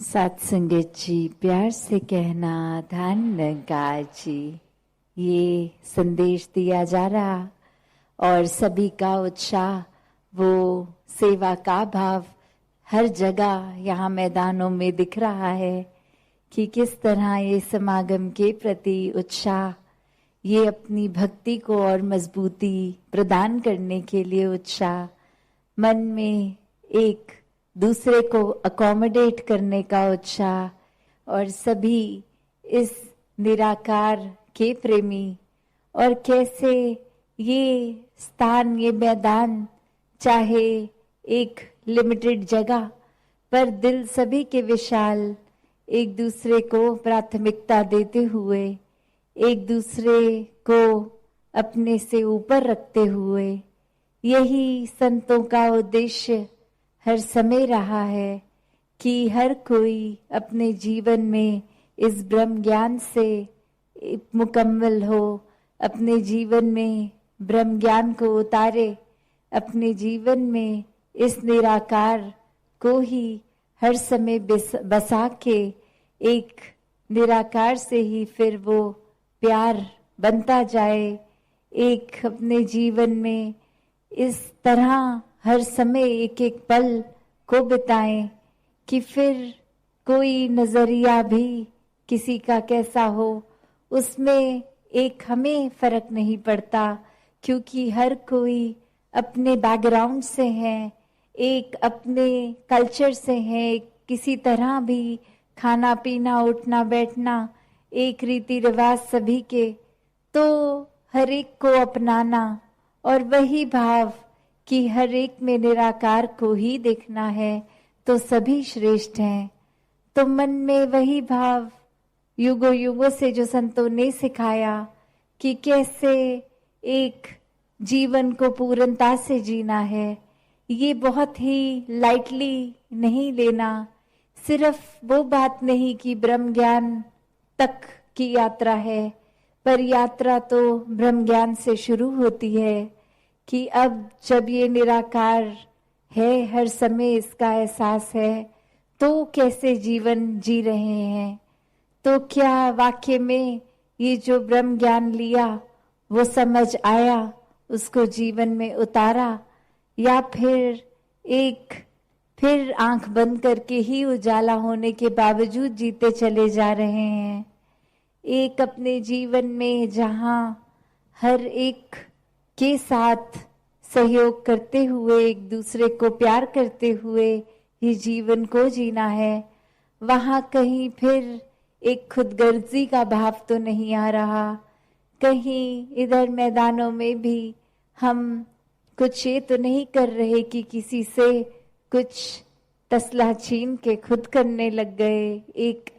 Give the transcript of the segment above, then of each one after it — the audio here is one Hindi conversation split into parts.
सत्संगत जी, प्यार से कहना धन निरंकार जी। ये संदेश दिया जा रहा और सभी का उत्साह, वो सेवा का भाव हर जगह यहाँ मैदानों में दिख रहा है कि किस तरह ये समागम के प्रति उत्साह, ये अपनी भक्ति को और मजबूती प्रदान करने के लिए उत्साह, मन में एक दूसरे को अकोमोडेट करने का उत्साह और सभी इस निराकार के प्रेमी। और कैसे ये स्थान, ये मैदान, चाहे एक लिमिटेड जगह पर दिल सभी के विशाल, एक दूसरे को प्राथमिकता देते हुए, एक दूसरे को अपने से ऊपर रखते हुए, यही संतों का उद्देश्य हर समय रहा है कि हर कोई अपने जीवन में इस ब्रह्म ज्ञान से मुकम्मल हो, अपने जीवन में ब्रह्म ज्ञान को उतारे, अपने जीवन में इस निराकार को ही हर समय बसा के एक निराकार से ही फिर वो प्यार बनता जाए। एक अपने जीवन में इस तरह हर समय एक एक पल को बिताएं कि फिर कोई नजरिया भी किसी का कैसा हो, उसमें एक हमें फर्क नहीं पड़ता, क्योंकि हर कोई अपने बैकग्राउंड से है, एक अपने कल्चर से है, किसी तरह भी खाना पीना उठना बैठना एक रीति रिवाज सभी के, तो हर एक को अपनाना और वही भाव कि हर एक में निराकार को ही देखना है, तो सभी श्रेष्ठ हैं। तो मन में वही भाव युगों युगों से जो संतों ने सिखाया कि कैसे एक जीवन को पूर्णता से जीना है, ये बहुत ही लाइटली नहीं लेना। सिर्फ वो बात नहीं कि ब्रह्म ज्ञान तक की यात्रा है, पर यात्रा तो ब्रह्म ज्ञान से शुरू होती है कि अब जब ये निराकार है, हर समय इसका एहसास है, तो कैसे जीवन जी रहे हैं। तो क्या वाक्य में ये जो ब्रह्म ज्ञान लिया वो समझ आया, उसको जीवन में उतारा, या फिर आंख बंद करके ही उजाला होने के बावजूद जीते चले जा रहे हैं। एक अपने जीवन में जहाँ हर एक के साथ सहयोग करते हुए, एक दूसरे को प्यार करते हुए ही जीवन को जीना है, वहाँ कहीं फिर एक खुदगर्जी का भाव तो नहीं आ रहा। कहीं इधर मैदानों में भी हम कुछ ये तो नहीं कर रहे कि किसी से कुछ तसला छीन के खुद करने लग गए, एक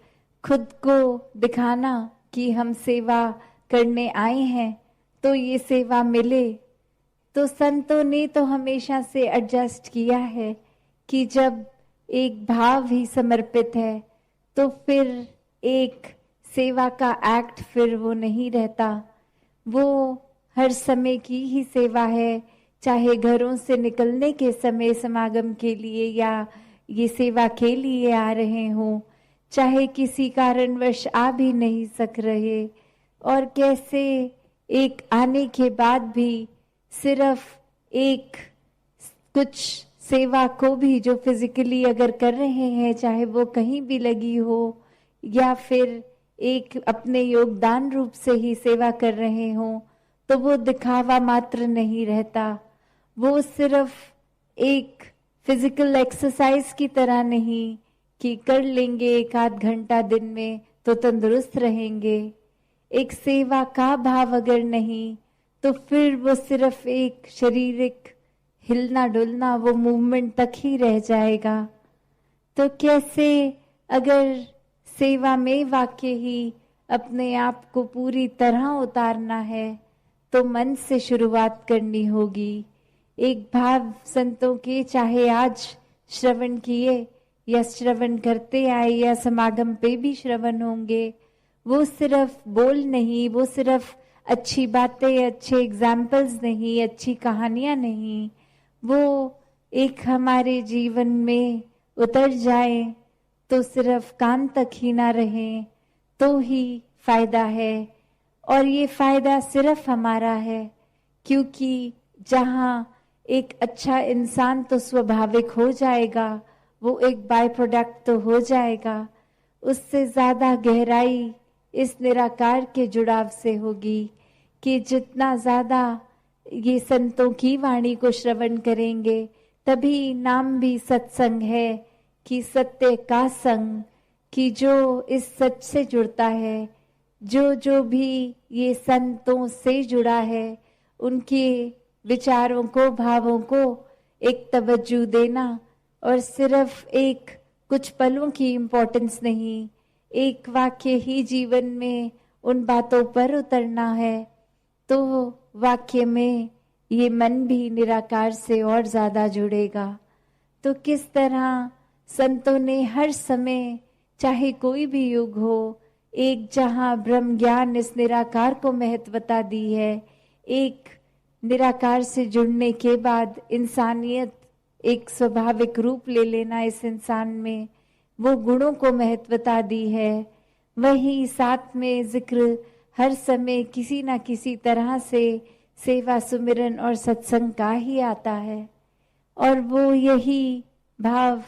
खुद को दिखाना कि हम सेवा करने आए हैं तो ये सेवा मिले। तो संतों ने तो हमेशा से एडजस्ट किया है कि जब एक भाव ही समर्पित है तो फिर एक सेवा का एक्ट फिर वो नहीं रहता, वो हर समय की ही सेवा है। चाहे घरों से निकलने के समय समागम के लिए या ये सेवा के लिए आ रहे हों, चाहे किसी कारणवश आ भी नहीं सक रहे, और कैसे एक आने के बाद भी सिर्फ एक कुछ सेवा को भी जो फिजिकली अगर कर रहे हैं, चाहे वो कहीं भी लगी हो या फिर एक अपने योगदान रूप से ही सेवा कर रहे हो, तो वो दिखावा मात्र नहीं रहता। वो सिर्फ एक फिजिकल एक्सरसाइज की तरह नहीं कि कर लेंगे एक आध घंटा दिन में तो तंदुरुस्त रहेंगे। एक सेवा का भाव अगर नहीं तो फिर वो सिर्फ एक शारीरिक हिलना डुलना, वो मूवमेंट तक ही रह जाएगा। तो कैसे अगर सेवा में वाकई ही अपने आप को पूरी तरह उतारना है तो मन से शुरुआत करनी होगी। एक भाव संतों के, चाहे आज श्रवण किए या श्रवण करते आए या समागम पे भी श्रवण होंगे, वो सिर्फ बोल नहीं, वो सिर्फ अच्छी बातें, अच्छे एग्जाम्पल्स नहीं, अच्छी कहानियां नहीं, वो एक हमारे जीवन में उतर जाए तो सिर्फ कान तक ही ना रहें तो ही फायदा है। और ये फायदा सिर्फ हमारा है, क्योंकि जहाँ एक अच्छा इंसान तो स्वाभाविक हो जाएगा, वो एक बाय प्रोडक्ट तो हो जाएगा, उससे ज्यादा गहराई इस निराकार के जुड़ाव से होगी कि जितना ज्यादा ये संतों की वाणी को श्रवण करेंगे, तभी नाम भी सत्संग है कि सत्य का संग, कि जो इस सच से जुड़ता है, जो भी ये संतों से जुड़ा है, उनके विचारों को, भावों को एक तवज्जो देना, और सिर्फ एक कुछ पलों की इम्पोर्टेंस नहीं, एक वाक्य ही जीवन में उन बातों पर उतरना है, तो वाक्य में ये मन भी निराकार से और ज्यादा जुड़ेगा। तो किस तरह संतों ने हर समय, चाहे कोई भी युग हो, एक जहां ब्रह्म ज्ञान इस निराकार को महत्वता दी है, एक निराकार से जुड़ने के बाद इंसानियत एक स्वाभाविक रूप ले लेना, इस इंसान में वो गुणों को महत्वता दी है, वही साथ में जिक्र हर समय किसी ना किसी तरह से सेवा, सुमिरन और सत्संग का ही आता है। और वो यही भाव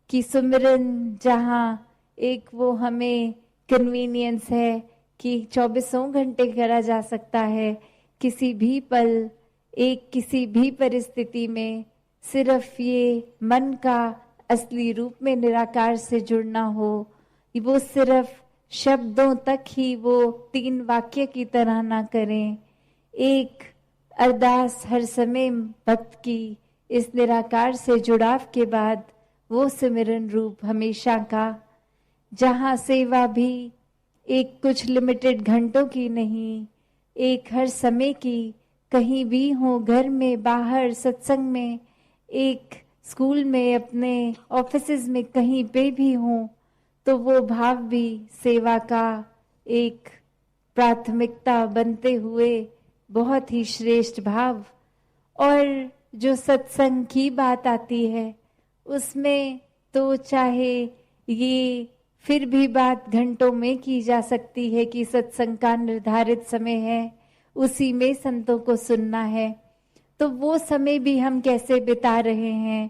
कि सुमिरन जहाँ एक वो हमें कन्वीनियंस है कि 24 घंटे करा जा सकता है, किसी भी पल, एक किसी भी परिस्थिति में, सिर्फ ये मन का असली रूप में निराकार से जुड़ना हो, वो सिर्फ शब्दों तक ही वो 3 वाक्य की तरह ना करें, एक अरदास हर समय भक्त की इस निराकार से जुड़ाव के बाद वो सिमरन रूप हमेशा का, जहाँ सेवा भी एक कुछ लिमिटेड घंटों की नहीं, एक हर समय की, कहीं भी हो, घर में, बाहर, सत्संग में, एक स्कूल में, अपने ऑफिसेज में, कहीं पे भी हो, तो वो भाव भी सेवा का एक प्राथमिकता बनते हुए बहुत ही श्रेष्ठ भाव। और जो सत्संग की बात आती है, उसमें तो चाहे ये फिर भी बात घंटों में की जा सकती है कि सत्संग का निर्धारित समय है, उसी में संतों को सुनना है, तो वो समय भी हम कैसे बिता रहे हैं?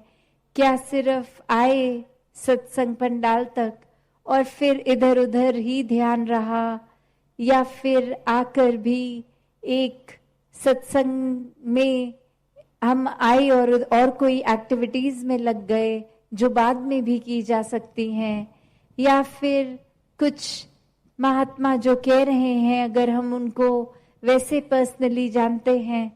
क्या सिर्फ आए सत्संग पंडाल तक और फिर इधर उधर ही ध्यान रहा, या फिर आकर भी एक सत्संग में हम आए और कोई एक्टिविटीज में लग गए जो बाद में भी की जा सकती हैं, या फिर कुछ महात्मा जो कह रहे हैं, अगर हम उनको वैसे पर्सनली जानते हैं,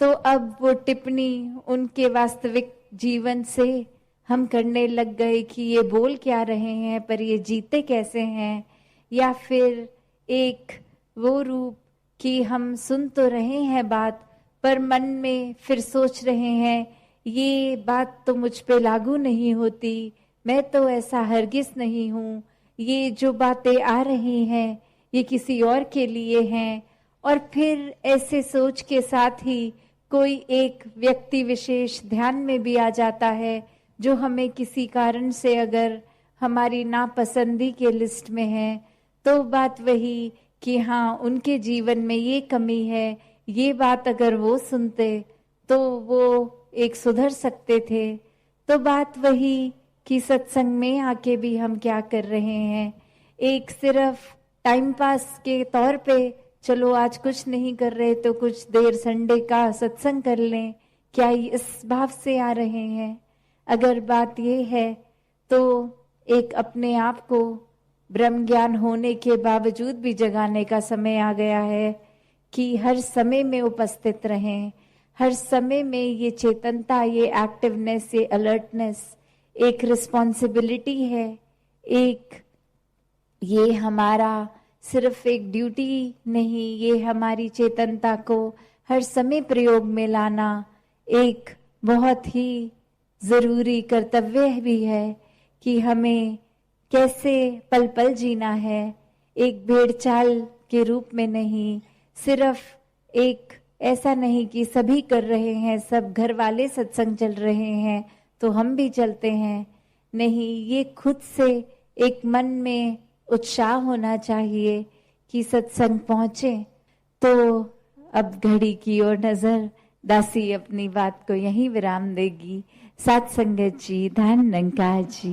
तो अब वो टिप्पणी उनके वास्तविक जीवन से हम करने लग गए कि ये बोल क्या रहे हैं, पर ये जीते कैसे हैं, या फिर एक वो रूप कि हम सुन तो रहे हैं बात, पर मन में फिर सोच रहे हैं ये बात तो मुझ पे लागू नहीं होती, मैं तो ऐसा हरगिज नहीं हूँ, ये जो बातें आ रही हैं ये किसी और के लिए हैं। और फिर ऐसे सोच के साथ ही कोई एक व्यक्ति विशेष ध्यान में भी आ जाता है, जो हमें किसी कारण से अगर हमारी नापसंदी के लिस्ट में है, तो बात वही कि हाँ, उनके जीवन में ये कमी है, ये बात अगर वो सुनते तो वो एक सुधर सकते थे। तो बात वही कि सत्संग में आके भी हम क्या कर रहे हैं, एक सिर्फ टाइम पास के तौर पे चलो आज कुछ नहीं कर रहे तो कुछ देर संडे का सत्संग कर लें, क्या इस भाव से आ रहे हैं? अगर बात ये है तो एक अपने आप को ब्रह्म ज्ञान होने के बावजूद भी जगाने का समय आ गया है कि हर समय में उपस्थित रहें, हर समय में ये चेतनता, ये एक्टिवनेस, ये अलर्टनेस एक रिस्पॉन्सिबिलिटी है, एक ये हमारा सिर्फ एक ड्यूटी नहीं, ये हमारी चेतनता को हर समय प्रयोग में लाना एक बहुत ही जरूरी कर्तव्य भी है कि हमें कैसे पल पल जीना है, एक भेड़ चाल के रूप में नहीं, सिर्फ एक ऐसा नहीं कि सभी कर रहे हैं, सब घर वाले सत्संग चल रहे हैं तो हम भी चलते हैं, नहीं, ये खुद से एक मन में उत्साह होना चाहिए कि सत्संग पहुंचे। तो अब घड़ी की ओर नजर, दासी अपनी बात को यहीं विराम देगी। साथ संगत जी, धन निरंकार जी।